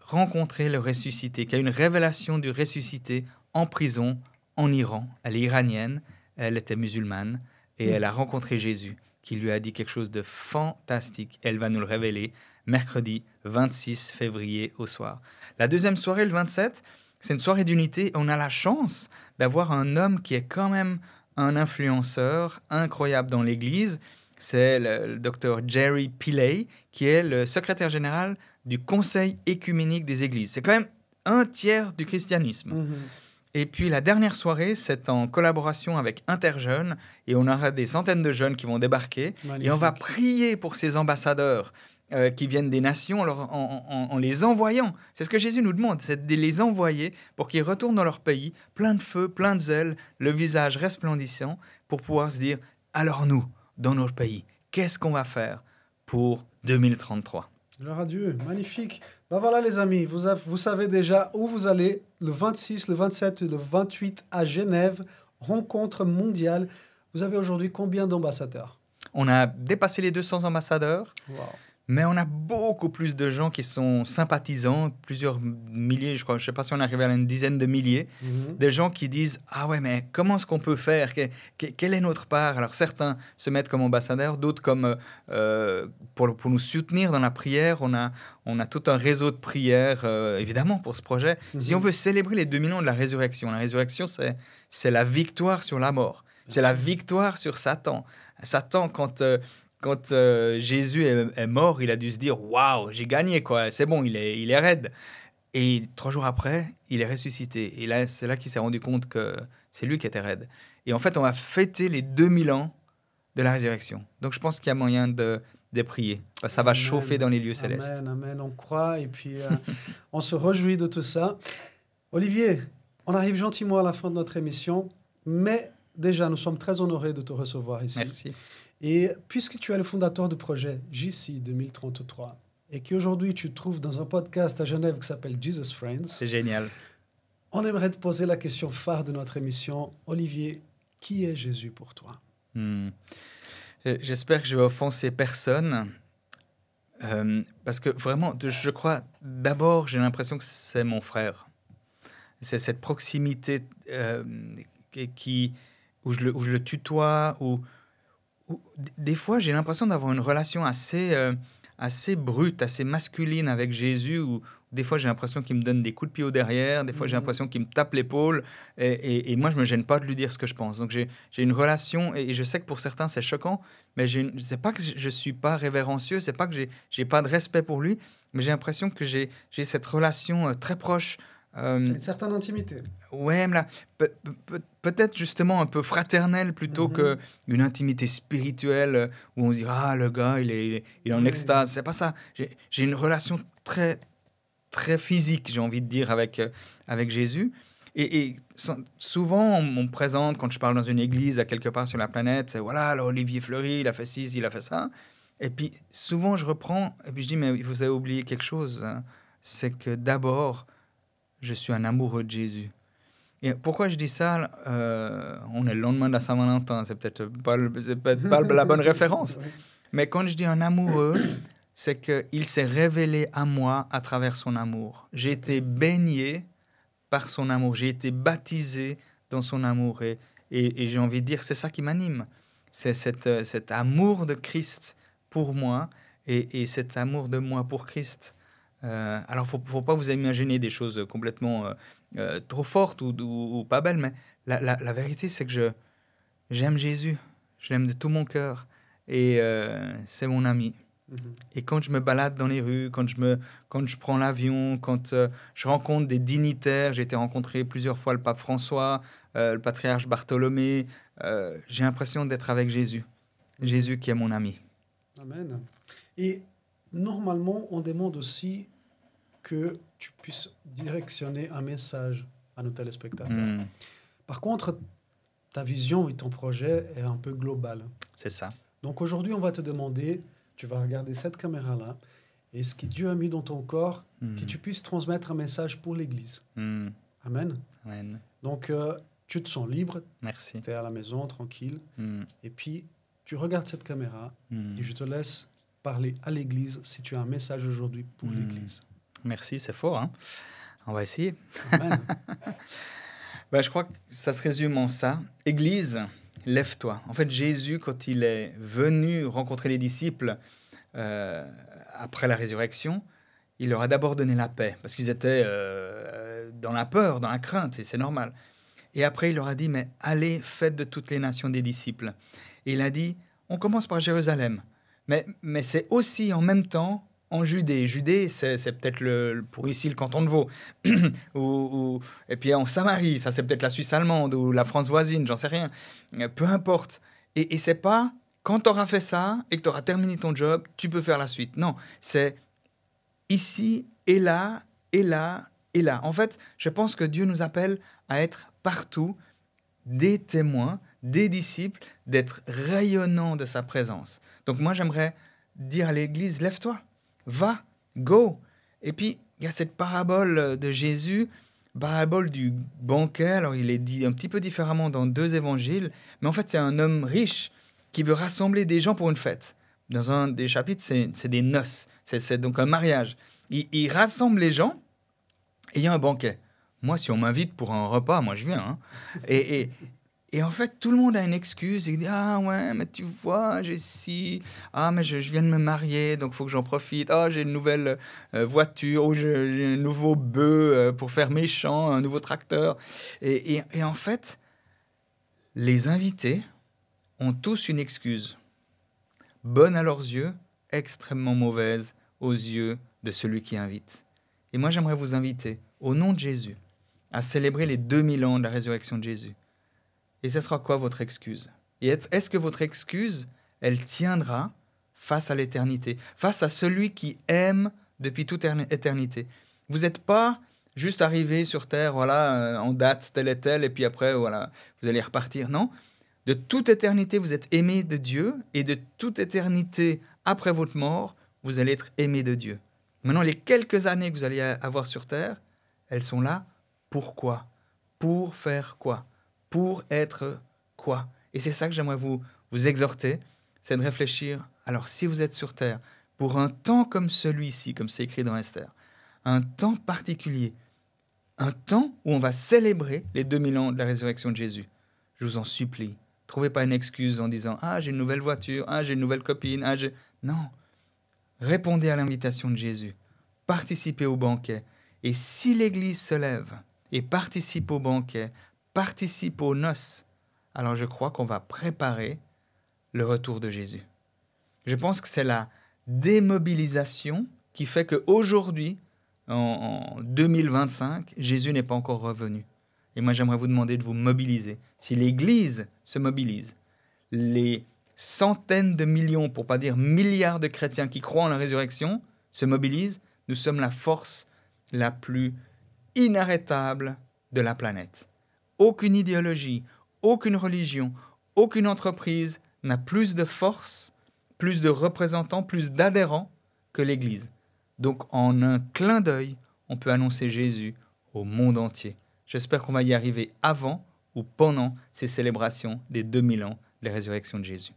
rencontré le ressuscité, qui a une révélation du ressuscité en prison en Iran. Elle est iranienne. Elle était musulmane et elle a rencontré Jésus qui lui a dit quelque chose de fantastique. Elle va nous le révéler mercredi 26 février au soir. La deuxième soirée, le 27, c'est une soirée d'unité. On a la chance d'avoir un homme qui est quand même un influenceur incroyable dans l'Église. C'est le docteur Jerry Pillay, qui est le secrétaire général du Conseil écuménique des Églises. C'est quand même un tiers du christianisme. Et puis la dernière soirée, c'est en collaboration avec Interjeunes et on aura des centaines de jeunes qui vont débarquer. Magnifique. Et on va prier pour ces ambassadeurs qui viennent des nations en les envoyant. C'est ce que Jésus nous demande, c'est de les envoyer pour qu'ils retournent dans leur pays, plein de feu, plein de zèle, le visage resplendissant, pour pouvoir se dire, alors nous, dans notre pays, qu'est-ce qu'on va faire pour 2033 ? Gloire à Dieu, magnifique. Ben voilà les amis, vous savez déjà où vous allez le 26, le 27 et le 28 à Genève, rencontre mondiale. Vous avez aujourd'hui combien d'ambassadeurs? On a dépassé les 200 ambassadeurs, mais on a beaucoup plus de gens qui sont sympathisants, plusieurs milliers, je ne sais pas si on est arrivé à une dizaine de milliers, des gens qui disent « Ah ouais, mais comment est-ce qu'on peut faire? Quelle est notre part ?» Alors certains se mettent comme ambassadeurs, d'autres comme pour nous soutenir dans la prière. On a tout un réseau de prières, évidemment, pour ce projet. Si on veut célébrer les 2000 ans de la résurrection c'est la victoire sur la mort. C'est la victoire sur Satan. Satan, quand Jésus est mort, il a dû se dire « Waouh, j'ai gagné, quoi. C'est bon, il est raide. » Et 3 jours après, il est ressuscité. Et là, c'est là qu'il s'est rendu compte que c'est lui qui était raide. Et en fait, on va fêter les 2000 ans de la résurrection. Donc, je pense qu'il y a moyen de prier. Ça va chauffer dans les lieux célestes. Amen, on croit. Et puis, on se réjouit de tout ça. Olivier, on arrive gentiment à la fin de notre émission. Mais déjà, nous sommes très honorés de te recevoir ici. Merci. Et puisque tu es le fondateur du projet JC 2033 et qu'aujourd'hui tu te trouves dans un podcast à Genève qui s'appelle Jesus Friends, c'est génial. On aimerait te poser la question phare de notre émission. Olivier, qui est Jésus pour toi? J'espère que je vais offenser personne parce que vraiment, je crois, d'abord, j'ai l'impression que c'est mon frère. C'est cette proximité où je le tutoie, où des fois, j'ai l'impression d'avoir une relation assez brute, assez masculine avec Jésus, où des fois, j'ai l'impression qu'il me donne des coups de pied au derrière, des fois, j'ai l'impression qu'il me tape l'épaule, et moi, je ne me gêne pas de lui dire ce que je pense. Donc, j'ai une relation, et je sais que pour certains, c'est choquant, mais ce n'est pas que je ne suis pas révérencieux, ce n'est pas que je n'ai pas de respect pour lui, mais j'ai l'impression que j'ai cette relation très proche. Une certaine intimité. Ouais, mais là, peut-être justement un peu fraternelle plutôt qu'une intimité spirituelle où on se dit « Ah, le gars, il est en extase. » C'est pas ça. J'ai une relation très, très physique, j'ai envie de dire, avec Jésus. Et souvent, on me présente, quand je parle dans une église à quelque part sur la planète, c'est « Voilà, alors Olivier Fleury, il a fait ci, il a fait ça. » Et puis, souvent, je reprends et puis je dis « Mais vous avez oublié quelque chose. Hein. C'est que d'abord, je suis un amoureux de Jésus. » Et pourquoi je dis ça? On est le lendemain de la Saint-Valentin, c'est peut-être pas la bonne référence. Mais quand je dis un amoureux, c'est qu'il s'est révélé à moi à travers son amour. J'ai été baigné par son amour. J'ai été baptisé dans son amour. Et j'ai envie de dire, c'est ça qui m'anime. C'est cet amour de Christ pour moi et cet amour de moi pour Christ. Alors, faut pas vous imaginer des choses complètement trop fortes ou pas belles, mais la vérité, c'est que j'aime Jésus. Je l'aime de tout mon cœur. Et c'est mon ami. Et quand je me balade dans les rues, quand je prends l'avion, quand je rencontre des dignitaires, j'ai été rencontrer plusieurs fois le pape François, le patriarche Bartholomé, j'ai l'impression d'être avec Jésus. Jésus qui est mon ami. Amen. Et normalement, on demande aussi que tu puisses directionner un message à nos téléspectateurs. Par contre, ta vision et ton projet est un peu global. C'est ça. Donc aujourd'hui, on va te demander, tu vas regarder cette caméra-là, et ce que Dieu a mis dans ton corps, que tu puisses transmettre un message pour l'Église. Amen. Amen. Donc, tu te sens libre. Merci. Tu es à la maison, tranquille. Et puis, tu regardes cette caméra et je te laisse parler à l'Église si tu as un message aujourd'hui pour l'Église. Merci, c'est fort. Hein? On va essayer. Amen. Ben, je crois que ça se résume en ça. Église, lève-toi. En fait, Jésus, quand il est venu rencontrer les disciples après la résurrection, il leur a d'abord donné la paix, parce qu'ils étaient dans la peur, dans la crainte, et c'est normal. Et après, il leur a dit, mais allez, faites de toutes les nations des disciples. Et il a dit, on commence par Jérusalem, mais c'est aussi en même temps en Judée. Judée, c'est peut-être pour ici le canton de Vaud. Et puis en Samarie, ça c'est peut-être la Suisse allemande ou la France voisine, j'en sais rien. Peu importe. Et c'est pas, quand tu auras fait ça et que tu auras terminé ton job, tu peux faire la suite. Non, c'est ici et là, et là, et là. En fait, je pense que Dieu nous appelle à être partout des témoins, des disciples, d'être rayonnants de sa présence. Donc moi, j'aimerais dire à l'Église, lève-toi, va, go. Et puis, il y a cette parabole de Jésus, parabole du banquet. Alors, il est dit un petit peu différemment dans 2 évangiles, mais en fait, c'est un homme riche qui veut rassembler des gens pour une fête. Dans un des chapitres, c'est des noces, c'est donc un mariage. Il rassemble les gens et il y a un banquet. Moi, si on m'invite pour un repas, moi, je viens. Hein. Et en fait, tout le monde a une excuse. Il dit, ah ouais, mais tu vois, j'ai ci. Ah, mais je viens de me marier, donc il faut que j'en profite. Ah, j'ai une nouvelle voiture, ou j'ai un nouveau bœuf pour faire mes champs, un nouveau tracteur. Et en fait, les invités ont tous une excuse. Bonne à leurs yeux, extrêmement mauvaise aux yeux de celui qui invite. Et moi, j'aimerais vous inviter, au nom de Jésus, à célébrer les 2000 ans de la résurrection de Jésus. Et ce sera quoi votre excuse? Et est-ce que votre excuse, elle tiendra face à l'éternité, face à celui qui aime depuis toute éternité? Vous n'êtes pas juste arrivé sur Terre, voilà, en date telle et telle, et puis après, voilà, vous allez repartir. Non, de toute éternité, vous êtes aimé de Dieu, et de toute éternité après votre mort, vous allez être aimé de Dieu. Maintenant, les quelques années que vous allez avoir sur Terre, elles sont là. Pourquoi? Pour faire quoi? Pour être quoi? Et c'est ça que j'aimerais vous exhorter, c'est de réfléchir, alors si vous êtes sur Terre, pour un temps comme celui-ci, comme c'est écrit dans Esther, un temps particulier, un temps où on va célébrer les 2000 ans de la résurrection de Jésus, je vous en supplie, trouvez pas une excuse en disant « Ah, j'ai une nouvelle voiture, ah, j'ai une nouvelle copine, ah, j'ai... » Non, répondez à l'invitation de Jésus, participez au banquet, et si l'Église se lève et participe au banquet, participe aux noces, alors je crois qu'on va préparer le retour de Jésus. Je pense que c'est la démobilisation qui fait qu'aujourd'hui, en 2025, Jésus n'est pas encore revenu. Et moi, j'aimerais vous demander de vous mobiliser. Si l'Église se mobilise, les centaines de millions, pour ne pas dire milliards de chrétiens qui croient en la résurrection se mobilisent, nous sommes la force la plus inarrêtable de la planète. Aucune idéologie, aucune religion, aucune entreprise n'a plus de force, plus de représentants, plus d'adhérents que l'Église. Donc, en un clin d'œil, on peut annoncer Jésus au monde entier. J'espère qu'on va y arriver avant ou pendant ces célébrations des 2000 ans de la résurrection de Jésus.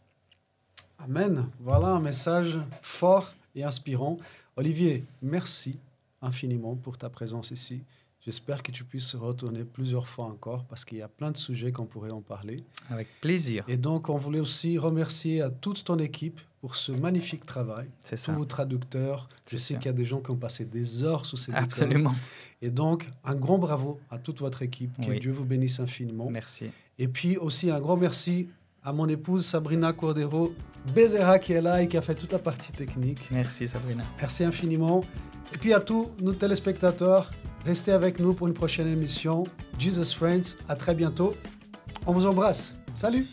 Amen. Voilà un message fort et inspirant. Olivier, merci infiniment pour ta présence ici. J'espère que tu puisses retourner plusieurs fois encore parce qu'il y a plein de sujets qu'on pourrait en parler. Avec plaisir. Et donc, on voulait aussi remercier à toute ton équipe pour ce magnifique travail. C'est ça. Tous vos traducteurs. Je sais qu'il y a des gens qui ont passé des heures sous ces Absolument. Et donc, un grand bravo à toute votre équipe. Que Dieu vous bénisse infiniment. Merci. Et puis aussi, un grand merci à mon épouse Sabrina Cordero Bezerra qui est là et qui a fait toute la partie technique. Merci Sabrina. Merci infiniment. Et puis à tous nos téléspectateurs, restez avec nous pour une prochaine émission. Jesus Friends, à très bientôt. On vous embrasse. Salut!